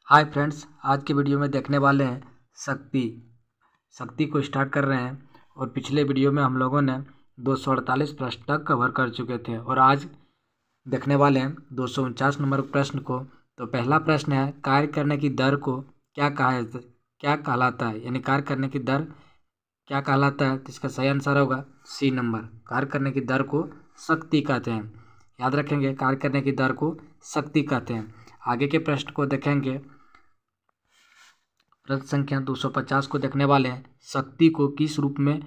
Hi friends, आज के video में देखने वाले हैं शक्ति को स्टार्ट कर रहे हैं। और पिछले वीडियो में हम लोगों ने 248 प्रश्न तक कवर कर चुके थे और आज देखने वाले हैं 249 नंबर प्रश्न को। तो पहला प्रश्न है, कार्य करने की दर को क्या कहलाता है, यानी कार्य करने की दर क्या कहलाता है। तो इसका सही आंसर होगा सी नंबर, कार्य करने की दर को शक्ति कहते हैं। याद रखेंगे, कार्य करने की दर को शक्ति कहते हैं। आगे के प्रश्न को देखेंगे, प्रश्न संख्या 250 को देखने वाले हैं। शक्ति को किस रूप में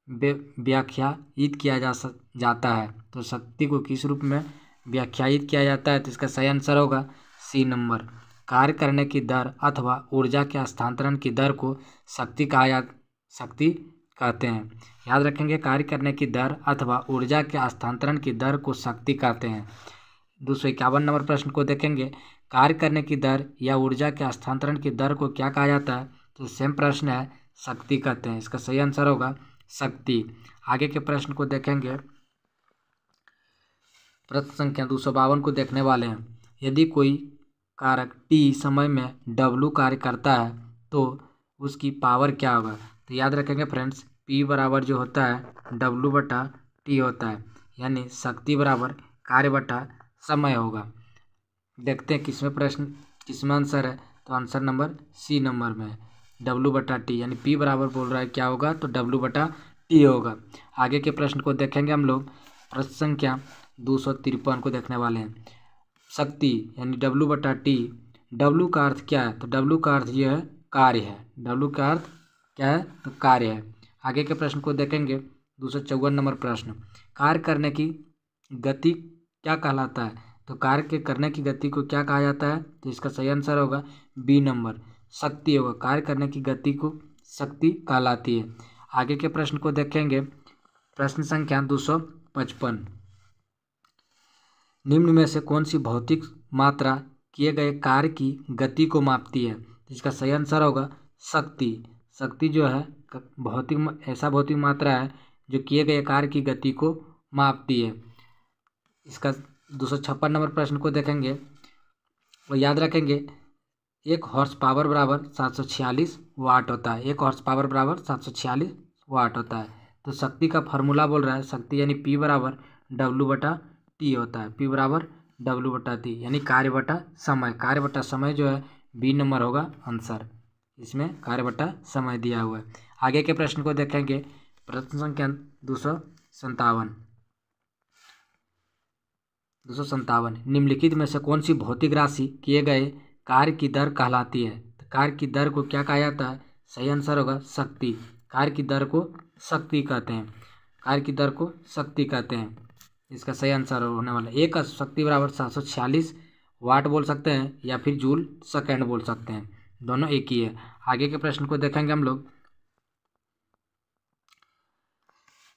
व्याख्यायित किया जाता है। तो शक्ति को किस रूप में व्याख्यायित किया जाता है। तो इसका सही आंसर होगा सी नंबर, कार्य करने की दर अथवा ऊर्जा के हस्तांतरण की दर को शक्ति कहते हैं। याद रखेंगे, कार्य करने की दर अथवा ऊर्जा के हस्तांतरण की दर को शक्ति कहते हैं। 251 नंबर प्रश्न को देखेंगे, कार्य करने की दर या ऊर्जा के हस्तांतरण की दर को क्या कहा जाता है। तो सेम प्रश्न है, शक्ति कहते हैं। इसका सही आंसर होगा शक्ति। आगे के प्रश्न को देखेंगे, प्रश्न संख्या 252 को देखने वाले हैं। यदि कोई कारक टी समय में डब्लू कार्य करता है तो उसकी पावर क्या होगा। तो याद रखेंगे फ्रेंड्स, पी बराबर जो होता है डब्लू बटा टी होता है, यानी शक्ति बराबर कार्य बटा समय होगा। देखते हैं किसमें आंसर है। तो आंसर नंबर सी नंबर में है, डब्लू बटा टी, यानी पी बराबर बोल रहा है क्या होगा, तो डब्लू बटा टी होगा। आगे के प्रश्न को देखेंगे हम लोग, प्रश्न संख्या 253 को देखने वाले हैं। शक्ति यानी डब्लू बटा टी, डब्लू का अर्थ क्या है। तो डब्लू का अर्थ यह है कार्य है। डब्लू का अर्थ क्या है, तो कार्य है। आगे के प्रश्न को देखेंगे, 254 नंबर प्रश्न, कार्य करने की गति क्या कहलाता है। तो कार्य के करने की गति को क्या कहा जाता है। तो इसका सही आंसर होगा बी नंबर, शक्ति होगा। कार्य करने की गति को शक्ति कहलाती है। आगे के प्रश्न को देखेंगे, प्रश्न संख्या 255, निम्न में से कौन सी भौतिक मात्रा किए गए कार्य की गति को मापती है। तो इसका सही आंसर होगा शक्ति। शक्ति जो है ऐसा भौतिक मात्रा है जो किए गए कार्य की गति को मापती है। इसका 256 नंबर प्रश्न को देखेंगे और याद रखेंगे, 1 हॉर्स पावर बराबर 746 वाट होता है। 1 हॉर्स पावर बराबर 746 वाट होता है। तो शक्ति का फार्मूला बोल रहा है, शक्ति यानी पी बराबर डब्लू बटा टी होता है। पी बराबर डब्लू बटा टी, यानी कार्य बटा समय। कार्य बटा समय जो है बी नंबर होगा आंसर, इसमें कार्य बटा समय दिया हुआ है। आगे के प्रश्न को देखेंगे, प्रश्न संख्या 257, निम्नलिखित में से कौन सी भौतिक राशि किए गए कार्य की दर कहलाती है। तो कार्य की दर को क्या कहा जाता है। सही आंसर होगा शक्ति। कार्य की दर को शक्ति कहते हैं। कार्य की दर को शक्ति कहते हैं, इसका सही आंसर होने वाला है। एक शक्ति बराबर 746 वाट बोल सकते हैं या फिर जूल सेकेंड बोल सकते हैं, दोनों एक ही है। आगे के प्रश्न को देखेंगे हम लोग,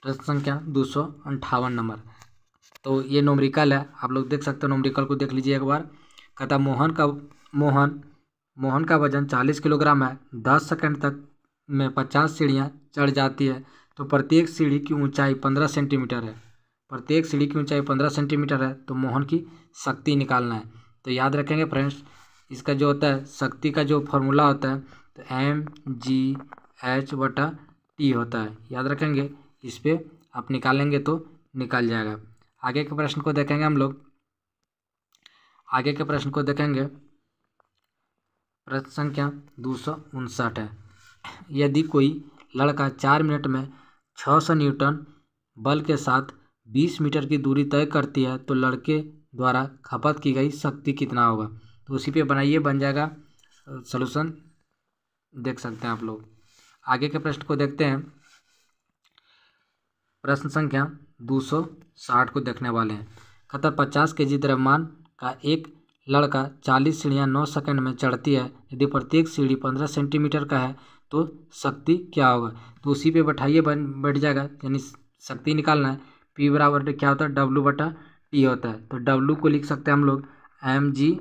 प्रश्न संख्या 258 नंबर। तो ये नोमरिकल है, आप लोग देख सकते हो। नोमरिकल को देख लीजिए एक बार। कहता मोहन का वजन 40 किलोग्राम है। 10 सेकंड तक में 50 सीढ़ियाँ चढ़ जाती है। तो प्रत्येक सीढ़ी की ऊंचाई 15 सेंटीमीटर है। प्रत्येक सीढ़ी की ऊंचाई 15 सेंटीमीटर है। तो मोहन की शक्ति निकालना है। तो याद रखेंगे फ्रेंड्स, इसका जो होता है शक्ति का जो फॉर्मूला होता है तो mgh बटा टी होता है। याद रखेंगे, इस पर आप निकालेंगे तो निकल जाएगा। आगे के प्रश्न को देखेंगे हम लोग। आगे के प्रश्न को देखेंगे, प्रश्न संख्या 259 है। यदि कोई लड़का 4 मिनट में 600 न्यूटन बल के साथ 20 मीटर की दूरी तय करती है तो लड़के द्वारा खपत की गई शक्ति कितना होगा। तो उसी पे बनाइए, बन जाएगा सॉल्यूशन, देख सकते हैं आप लोग। आगे के प्रश्न को देखते हैं, प्रश्न संख्या 260 को देखने वाले हैं। कहता 50 केजी द्रव्यमान का एक लड़का 40 सीढ़ियाँ 9 सेकंड में चढ़ती है। यदि प्रत्येक सीढ़ी 15 सेंटीमीटर का है तो शक्ति क्या होगा। तो उसी पे बैठाइए, बैठ जाएगा, यानी शक्ति निकालना है। पी बराबर क्या होता है, डब्लू बटा टी होता है। तो डब्लू को लिख सकते हैं हम लोग mgh,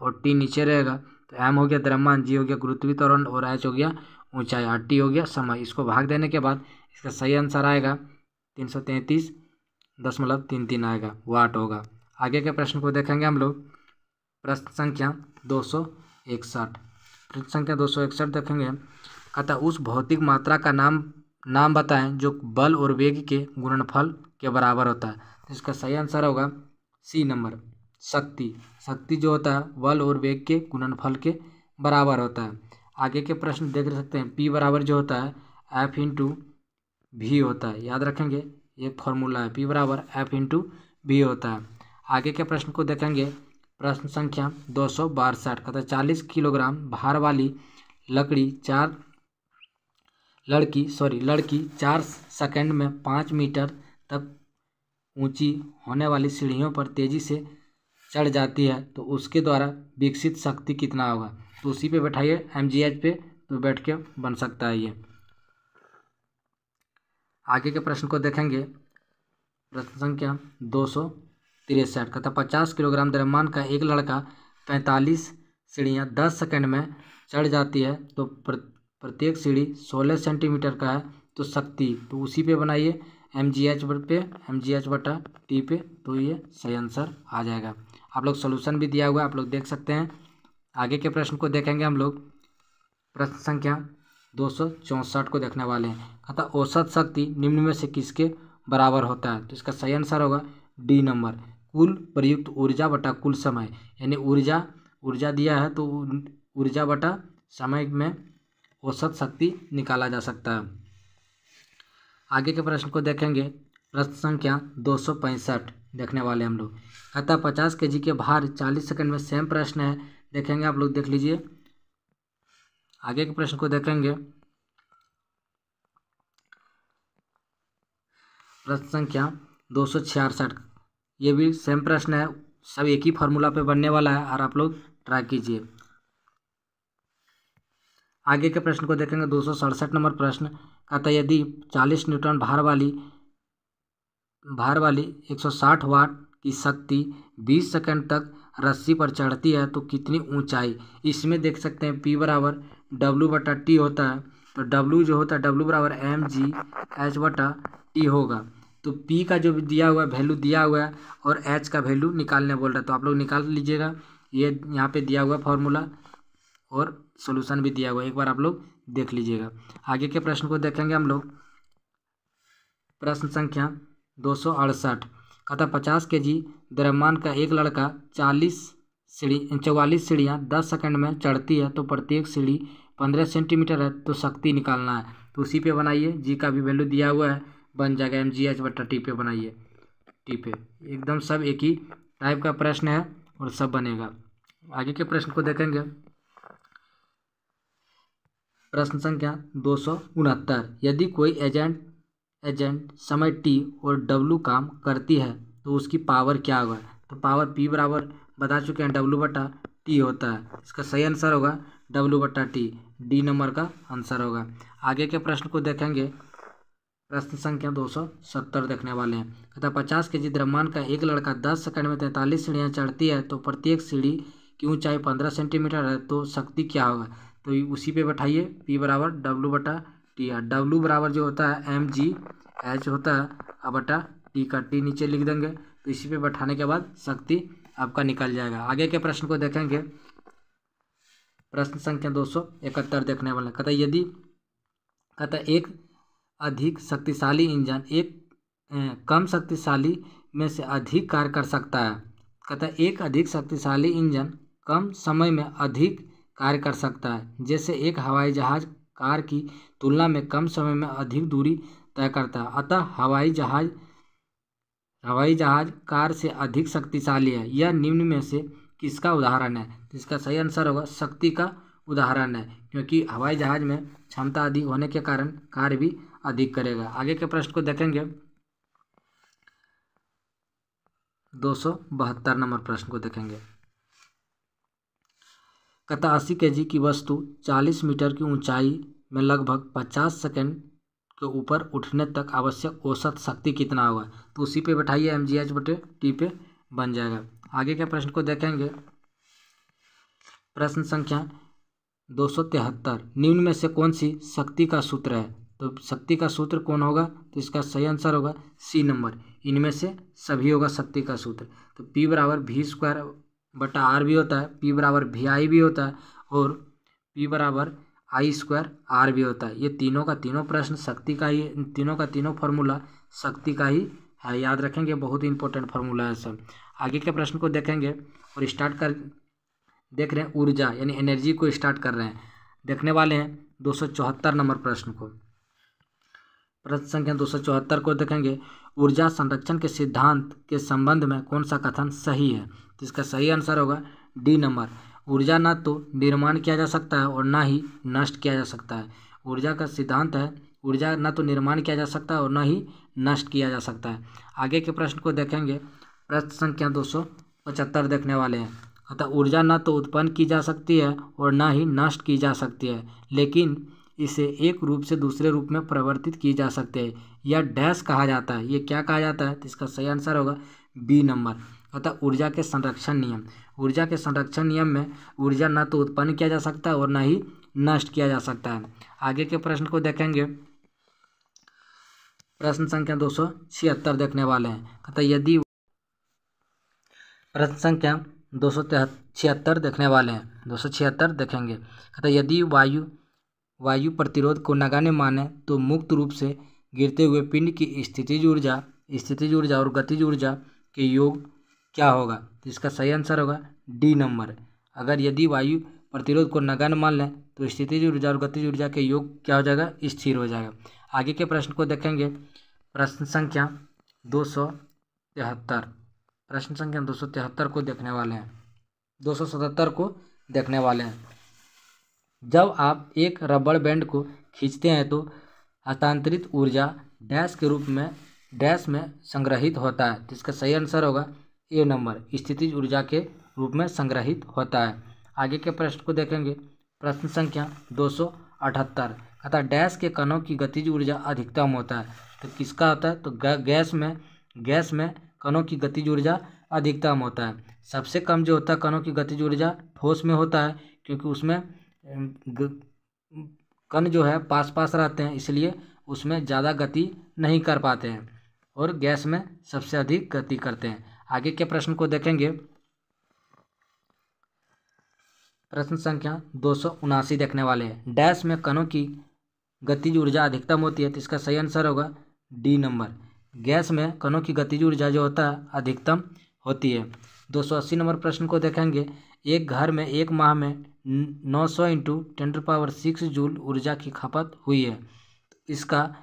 और टी नीचे रहेगा। तो एम हो गया द्रव्यमान, जी हो गया गुरुत्वीय त्वरण, और एच हो गया ऊंचाई, और टी हो गया समय। इसको भाग देने के बाद इसका सही आंसर आएगा 333.33 आएगा, वाट होगा। आगे के प्रश्न को देखेंगे हम लोग, प्रश्न संख्या 261 261। प्रश्न संख्या 261 देखेंगे। कहता उस भौतिक मात्रा का नाम बताएं जो बल और वेग के गुणनफल के बराबर होता है। तो इसका सही आंसर होगा सी नंबर, शक्ति। शक्ति जो होता है बल और वेग के गुणनफल के बराबर होता है। आगे के प्रश्न देख सकते हैं। P बराबर जो होता है F इंटू भी होता है, याद रखेंगे एक फॉर्मूला है, P बराबर F इंटू भी होता है। आगे के प्रश्न को देखेंगे। प्रश्न संख्या 262 कहता है 40 किलोग्राम भार वाली लड़की 4 सेकंड में 5 मीटर तक ऊंची होने वाली सीढ़ियों पर तेजी से चढ़ जाती है, तो उसके द्वारा विकसित शक्ति कितना होगा। तो उसी पे बैठाइए mgh पे, तो बैठ के बन सकता है ये। आगे के प्रश्न को देखेंगे। प्रश्न संख्या 263 कहता 50 किलोग्राम द्रव्यमान का एक लड़का 45 सीढ़ियाँ 10 सेकंड में चढ़ जाती है, तो प्रत्येक सीढ़ी 16 सेंटीमीटर का है, तो शक्ति, तो उसी पे बनाइए mgh बटा टी पे, तो ये सही आंसर आ जाएगा। आप लोग सोल्यूशन भी दिया हुआ है, आप लोग देख सकते हैं। आगे के प्रश्न को देखेंगे हम लोग। प्रश्न संख्या 264 को देखने वाले हैं। कहता औसत शक्ति निम्न में से किसके बराबर होता है। तो इसका सही आंसर होगा डी नंबर, कुल प्रयुक्त ऊर्जा बटा कुल समय। यानी ऊर्जा दिया है तो ऊर्जा बटा समय में औसत शक्ति निकाला जा सकता है। आगे के प्रश्न को देखेंगे। प्रश्न संख्या 265 देखने वाले हम लोग। कहता 50 kg के भार 40 सेकंड में, सेम प्रश्न है, देखेंगे आप लोग, देख लीजिए। आगे के प्रश्न को देखेंगे। प्रश्न संख्या 266, ये भी सेम प्रश्न है, सब एक ही फार्मूला पे बनने वाला है, और आप लोग ट्राई कीजिए। आगे के प्रश्न को देखेंगे। 267 नंबर प्रश्न कहता यदि 40 न्यूटन भार वाली 160 वाट की शक्ति 20 सेकंड तक रस्सी पर चढ़ती है, तो कितनी ऊंचाई। इसमें देख सकते हैं P बराबर W बटा टी होता है, तो W जो होता है W बराबर mgh बटा टी होगा। तो P का जो दिया हुआ है वैल्यू दिया हुआ है, और H का वैल्यू निकालने बोल रहा है, तो आप लोग निकाल लीजिएगा। ये यहाँ पे दिया हुआ फार्मूला और सॉल्यूशन भी दिया हुआ है, एक बार आप लोग देख लीजिएगा। आगे के प्रश्न को देखेंगे हम लोग। प्रश्न संख्या 268 कहता 50 kg द्रव्यमान का एक लड़का 44 सीढ़ियाँ 10 सेकंड में चढ़ती है, तो प्रत्येक सीढ़ी 15 सेंटीमीटर है, तो शक्ति निकालना है। तो उसी पे बनाइए, जी का भी वैल्यू दिया हुआ है, बन जाएगा mgh बटा टी पे बनाइए, टी पे एकदम सब एक ही टाइप का प्रश्न है और सब बनेगा। आगे के प्रश्न को देखेंगे। प्रश्न संख्या 269 यदि कोई एजेंट समय टी और डब्लू काम करती है, तो उसकी पावर क्या होगा। तो पावर P बराबर बता चुके हैं W बटा टी होता है। इसका सही आंसर होगा W बटा टी, डी नंबर का आंसर होगा। आगे के प्रश्न को देखेंगे। प्रश्न संख्या 270 देखने वाले हैं। कहता 50 kg द्रव्यमान का एक लड़का 10 सेकंड में 43 सीढ़ियाँ चढ़ती है, तो प्रत्येक सीढ़ी की ऊंचाई 15 सेंटीमीटर है, तो शक्ति क्या होगा। तो उसी पे बैठाइए, P बराबर W बटा टी, W बराबर जो होता है mgh होता है, अब बटा टी का टी नीचे लिख देंगे, तो इसी पे बैठाने के बाद शक्ति आपका निकल जाएगा। आगे के प्रश्न को देखेंगे। प्रश्न संख्या 271 देखने वाला। कहता एक अधिक शक्तिशाली इंजन एक कम शक्तिशाली में से अधिक कार्य कर सकता है। कहता एक अधिक शक्तिशाली इंजन कम समय में अधिक कार्य कर सकता है, जैसे एक हवाई जहाज कार की तुलना में कम समय में अधिक दूरी तय करता है। अतः हवाई जहाज कार से अधिक शक्तिशाली है। यह निम्न में से किसका उदाहरण है। तो इसका सही आंसर होगा शक्ति का उदाहरण है, क्योंकि हवाई जहाज में क्षमता अधिक होने के कारण कार्य भी अधिक करेगा। आगे के प्रश्न को देखेंगे। 272 नंबर प्रश्न को देखेंगे। कहता 80 kg की वस्तु 40 मीटर की ऊंचाई में लगभग 50 सेकंड के ऊपर उठने तक आवश्यक औसत शक्ति कितना होगा। तो उसी पे बैठाइए, mgh बटे टी पे बन जाएगा। आगे के प्रश्न को देखेंगे। प्रश्न संख्या 273 निम्न में से कौन सी शक्ति का सूत्र है। तो शक्ति का सूत्र कौन होगा। तो इसका सही आंसर होगा सी नंबर, इनमें से सभी होगा शक्ति का सूत्र। तो P बराबर V स्क्वायर बटा R भी होता है, P बराबर VI भी होता है, और P बराबर आई स्क्वायर आर भी होता है। ये तीनों का तीनों प्रश्न शक्ति का ही, तीनों का तीनों फार्मूला शक्ति का ही है, याद रखेंगे, बहुत ही इंपॉर्टेंट फार्मूला है सब। आगे के प्रश्न को देखेंगे और स्टार्ट कर देख रहे हैं ऊर्जा यानी एनर्जी को स्टार्ट कर रहे हैं। देखने वाले हैं 274 नंबर प्रश्न को। प्रश्न संख्या 274 को देखेंगे, ऊर्जा संरक्षण के सिद्धांत के संबंध में कौन सा कथन सही है। तो इसका सही आंसर होगा डी नंबर। ऊर्जा ना तो निर्माण किया जा सकता है और ना ही नष्ट किया जा सकता है। ऊर्जा का सिद्धांत है, ऊर्जा ना तो निर्माण किया जा सकता है और ना ही नष्ट किया जा सकता है। आगे के प्रश्न को देखेंगे, प्रश्न संख्या 275 देखने वाले हैं। अतः ऊर्जा ना तो उत्पन्न की जा सकती है और ना ही नष्ट की जा सकती है, लेकिन इसे एक रूप से दूसरे रूप में परिवर्तित की जा सकती है। यह डैश कहा जाता है, ये क्या कहा जाता है। तो इसका सही आंसर होगा बी नंबर। अतः ऊर्जा के संरक्षण नियम, ऊर्जा के संरक्षण नियम में ऊर्जा ना तो उत्पन्न किया जा सकता है और ना ही नष्ट किया जा सकता है। आगे के प्रश्न को देखेंगे, प्रश्न संख्या 276 देखने वाले हैं। अतः यदि प्रश्न संख्या 276 देखने वाले हैं, 276 देखेंगे। अतः यदि वायु प्रतिरोध को नगण्य माने तो मुक्त रूप से गिरते हुए पिंड की स्थितिज ऊर्जा और गतिज ऊर्जा के योग क्या होगा। तो इसका सही आंसर होगा डी नंबर। अगर यदि वायु प्रतिरोध को नगण्य मान लें तो स्थितिज ऊर्जा और गतिज ऊर्जा के योग क्या हो जाएगा, स्थिर हो जाएगा। आगे के प्रश्न को देखेंगे, प्रश्न संख्या 273, प्रश्न संख्या 273 को देखने वाले हैं, 277 को देखने वाले हैं। जब आप एक रबड़ बैंड को खींचते हैं तो हस्तांतरित ऊर्जा डैश के रूप में डैश में संग्रहित होता है। तो इसका सही आंसर होगा ए नंबर, स्थितिज ऊर्जा के रूप में संग्रहित होता है। आगे के प्रश्न को देखेंगे, प्रश्न संख्या 278, अतः डैश के कणों की गतिज ऊर्जा अधिकतम होता है। तो किसका होता है, तो गैस में कणों की गतिज ऊर्जा अधिकतम होता है। सबसे कम जो होता है कणों की गतिज ऊर्जा ठोस में होता है, क्योंकि उसमें कण जो है पास पास रहते हैं, इसलिए उसमें ज़्यादा गति नहीं कर पाते हैं, और गैस में सबसे अधिक गति करते हैं। आगे के प्रश्न को देखेंगे, प्रश्न संख्या 279 देखने वाले हैं। डैश में कणों की गतिज ऊर्जा अधिकतम होती है। तो इसका सही आंसर होगा डी नंबर। गैस में कणों की गतिज ऊर्जा जो होता है अधिकतम होती है। 280 नंबर प्रश्न को देखेंगे, एक घर में एक माह में 900 × 10⁶ जूल ऊर्जा की खपत हुई है। इसका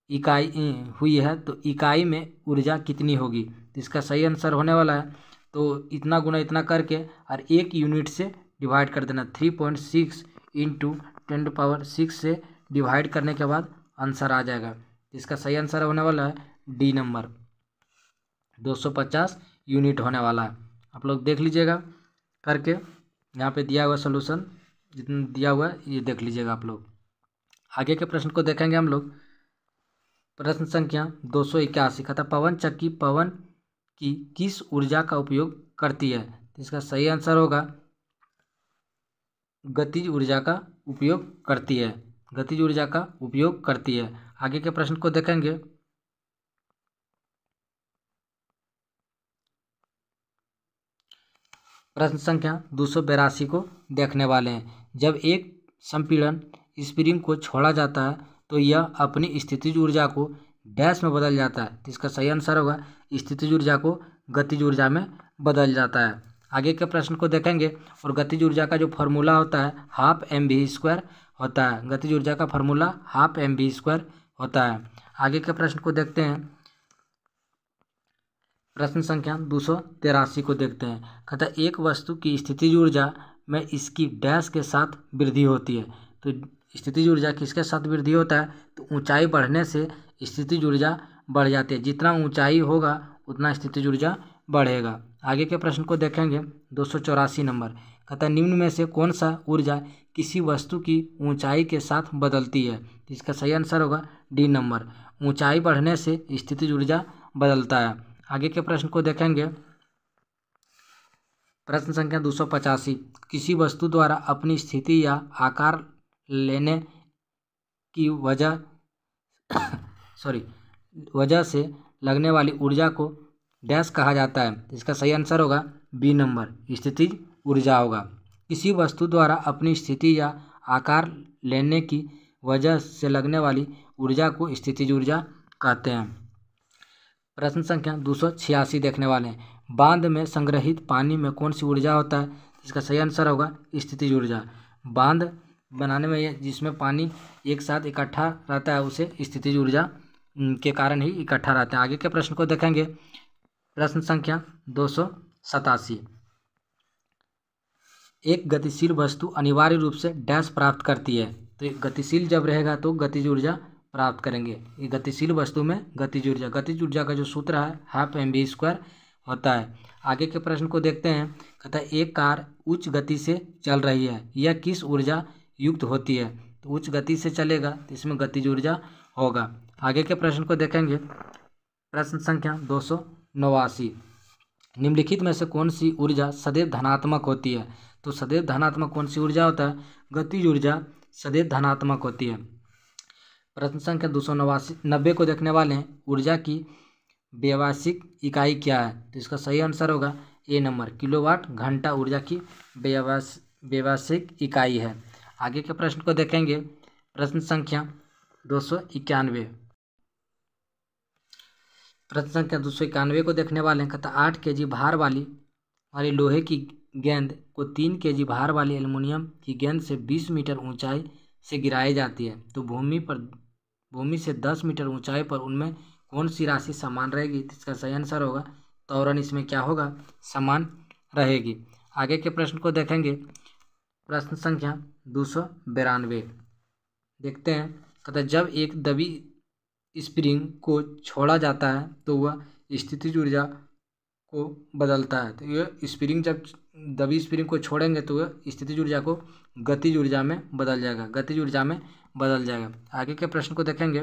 इकाई हुई है, तो इकाई में ऊर्जा कितनी होगी। तो इसका सही आंसर होने वाला है, तो इतना गुना इतना करके और एक यूनिट से डिवाइड कर देना। 3.6 × 10⁶ से डिवाइड करने के बाद आंसर आ जाएगा। इसका सही आंसर होने वाला है डी नंबर, 250 यूनिट होने वाला है। आप लोग देख लीजिएगा करके, यहाँ पे दिया हुआ सोल्यूशन जितना दिया हुआ है ये देख लीजिएगा आप लोग। आगे के प्रश्न को देखेंगे हम लोग, प्रश्न संख्या 281, कहता पवन चक्की पवन की किस ऊर्जा का उपयोग करती है। तो इसका सही आंसर होगा गतिज ऊर्जा का उपयोग करती है, गतिज ऊर्जा का उपयोग करती है। आगे के प्रश्न को देखेंगे, प्रश्न संख्या 282 को देखने वाले हैं। जब एक संपीड़न स्प्रिंग को छोड़ा जाता है तो यह अपनी स्थितिज ऊर्जा को डैश में बदल जाता है। तो इसका सही आंसर होगा स्थितिज ऊर्जा को गतिज ऊर्जा में बदल जाता है। आगे के प्रश्न को देखेंगे, और गतिज ऊर्जा का जो फार्मूला होता है 12 mv² होता है। गतिज ऊर्जा का फार्मूला 12 mv² होता है। आगे के प्रश्न को देखते हैं, प्रश्न संख्या 283 को देखते हैं। कहता है एक वस्तु की स्थितिज ऊर्जा में इसकी डैश के साथ वृद्धि होती है। तो स्थितिज ऊर्जा किसके साथ वृद्धि होता है, तो ऊंचाई बढ़ने से स्थितिज ऊर्जा बढ़ जाती है। जितना ऊंचाई होगा उतना स्थितिज ऊर्जा बढ़ेगा। आगे के प्रश्न को देखेंगे, 284 नंबर, कहता है निम्न में से कौन सा ऊर्जा किसी वस्तु की ऊंचाई के साथ बदलती है। तो इसका सही आंसर होगा डी नंबर, ऊंचाई बढ़ने से स्थितिज ऊर्जा बदलता है। आगे के प्रश्न को देखेंगे, प्रश्न संख्या 285, किसी वस्तु द्वारा अपनी स्थिति या आकार लेने की वजह से लगने वाली ऊर्जा को डैश कहा जाता है। इसका सही आंसर होगा बी नंबर, स्थितिज ऊर्जा होगा। किसी वस्तु द्वारा अपनी स्थिति या आकार लेने की वजह से लगने वाली ऊर्जा को स्थितिज ऊर्जा कहते हैं। प्रश्न संख्या 286 देखने वाले हैं। बांध में संग्रहित पानी में कौन सी ऊर्जा होता है? इसका सही आंसर होगा स्थितिज ऊर्जा। बांध बनाने में जिसमें पानी एक साथ इकट्ठा रहता है उसे स्थितिज ऊर्जा के कारण ही इकट्ठा रहता है। आगे के प्रश्न को देखेंगे। प्रश्न संख्या 287। एक गतिशील वस्तु अनिवार्य रूप से डैश प्राप्त करती है। तो गतिशील जब रहेगा तो गतिज ऊर्जा प्राप्त करेंगे। ये गतिशील वस्तु में गतिज ऊर्जा का जो सूत्र है हाफ mv² होता है। आगे के प्रश्न को देखते हैं। कहता है एक कार उच्च गति से चल रही है, यह किस ऊर्जा युक्त होती है? तो उच्च गति से चलेगा तो इसमें गतिज ऊर्जा होगा। आगे के प्रश्न को देखेंगे। प्रश्न संख्या 289। निम्नलिखित में से कौन सी ऊर्जा सदैव धनात्मक होती है? तो सदैव धनात्मक कौन सी ऊर्जा होता है? गतिज ऊर्जा सदैव धनात्मक होती है। प्रश्न संख्या 290 को देखने वाले हैं। ऊर्जा की व्यावसायिक इकाई क्या है? तो इसका सही आंसर होगा ए नंबर, किलोवाट घंटा ऊर्जा की व्यावसायिक इकाई है। आगे के प्रश्न को देखेंगे। प्रश्न संख्या 291। प्रश्न संख्या 291 को देखने वाले हैं। कहता 8 kg भार वाली लोहे की गेंद को 3 kg भार वाली एल्युमिनियम की गेंद से 20 मीटर ऊंचाई से गिराई जाती है, तो भूमि से 10 मीटर ऊंचाई पर उनमें कौन सी राशि समान रहेगी? इसका सही आंसर होगा त्वरण इसमें क्या होगा? समान रहेगी। आगे के प्रश्न को देखेंगे। प्रश्न संख्या 292 देखते हैं। कहता जब एक दबी स्प्रिंग को छोड़ा जाता है तो वह स्थितिज ऊर्जा को बदलता है। तो यह स्प्रिंग जब दबी स्प्रिंग को छोड़ेंगे तो वह स्थितिज ऊर्जा को गतिज ऊर्जा में बदल जाएगा, गतिज ऊर्जा में बदल जाएगा। आगे के प्रश्न को देखेंगे।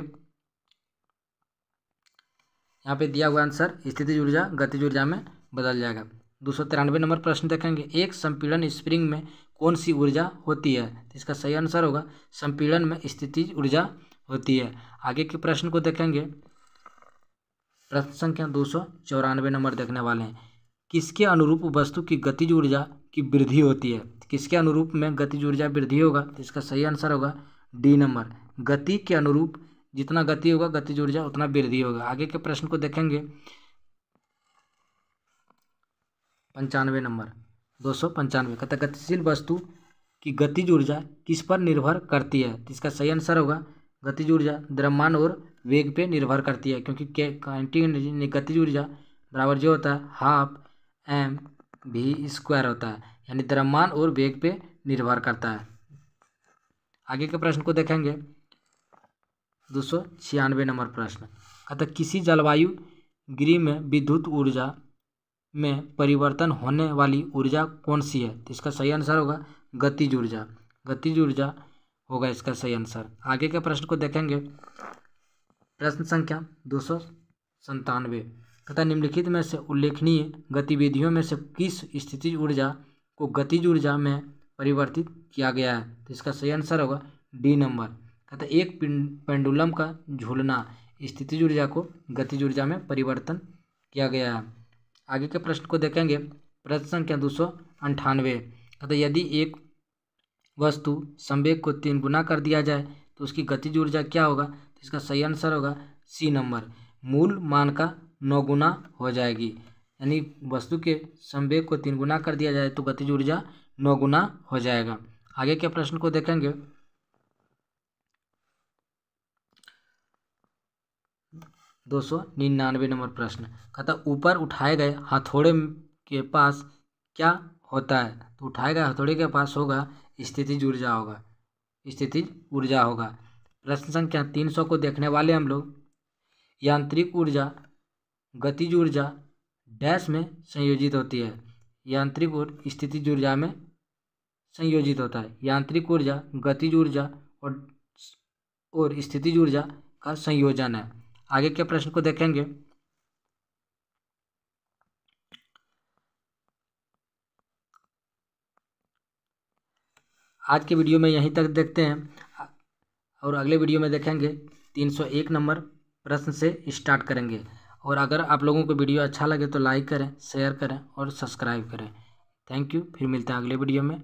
यहाँ पे दिया हुआ आंसर स्थितिज ऊर्जा गतिज ऊर्जा में बदल जाएगा। 293 नंबर प्रश्न देखेंगे। एक संपीड़न स्प्रिंग में कौन सी ऊर्जा होती है? तो इसका सही आंसर होगा संपीड़न में स्थितिज ऊर्जा होती है। आगे के प्रश्न को देखेंगे। प्रश्न संख्या 294 नंबर देखने वाले हैं। किसके अनुरूप वस्तु की गतिज ऊर्जा की वृद्धि होती है? किसके अनुरूप में गतिज ऊर्जा वृद्धि होगा? तो इसका सही आंसर होगा डी नंबर, गति के अनुरूप जितना गति होगा गतिज ऊर्जा उतना वृद्धि होगा। आगे के प्रश्न को देखेंगे। 95 नंबर 295 कहता गतिशील वस्तु की गतिज ऊर्जा किस पर निर्भर करती है? तो इसका सही आंसर होगा गतिज ऊर्जा द्रव्यमान और वेग पे निर्भर करती है, क्योंकि काइनेटिक गतिज ऊर्जा बराबर जो होता है हाफ mv² होता है, यानी द्रव्यमान और वेग पे निर्भर करता है। आगे के प्रश्न को देखेंगे। 296 नंबर प्रश्न कहता किसी जलवायु गिरी में विद्युत ऊर्जा में परिवर्तन होने वाली ऊर्जा कौन सी है? तो इसका सही आंसर होगा गतिज ऊर्जा, गतिज ऊर्जा होगा इसका सही आंसर। आगे के प्रश्न को देखेंगे। प्रश्न संख्या 297 तथा निम्नलिखित में से उल्लेखनीय गतिविधियों में से किस स्थितिज ऊर्जा को गतिज ऊर्जा में परिवर्तित किया गया है? तो इसका सही आंसर होगा डी नंबर। कहता एक पेंडुलम का झूलना स्थितिज ऊर्जा को गतिज ऊर्जा में परिवर्तन किया गया है। आगे के प्रश्न को देखेंगे। प्रश्न संख्या 298 कहता यदि एक वस्तु संवेग को 3 गुना कर दिया जाए तो उसकी गतिज ऊर्जा क्या होगा? तो इसका सही आंसर होगा सी नंबर, मूल मान का 9 गुना हो जाएगी। यानी वस्तु के संवेग को 3 गुना कर दिया जाए तो गतिज ऊर्जा 9 गुना हो जाएगा। आगे के प्रश्न को देखेंगे। 299 नंबर प्रश्न कहता ऊपर उठाए गए हथौड़े के पास क्या होता है? तो उठाए गए हथौड़े के पास होगा स्थितिज ऊर्जा होगा, स्थितिज ऊर्जा होगा। प्रश्न संख्या 300 को देखने वाले हम लोग। यांत्रिक ऊर्जा गतिज ऊर्जा डैश में संयोजित होती है, यांत्रिक और स्थितिज ऊर्जा में संयोजित होता है। यांत्रिक ऊर्जा गतिज ऊर्जा और स्थितिज ऊर्जा का संयोजन है। आगे के प्रश्न को देखेंगे। आज के वीडियो में यहीं तक देखते हैं और अगले वीडियो में देखेंगे 301 नंबर प्रश्न से स्टार्ट करेंगे। और अगर आप लोगों को वीडियो अच्छा लगे तो लाइक करें, शेयर करें और सब्सक्राइब करें। Thank you. फिर मिलते हैं अगले वीडियो में।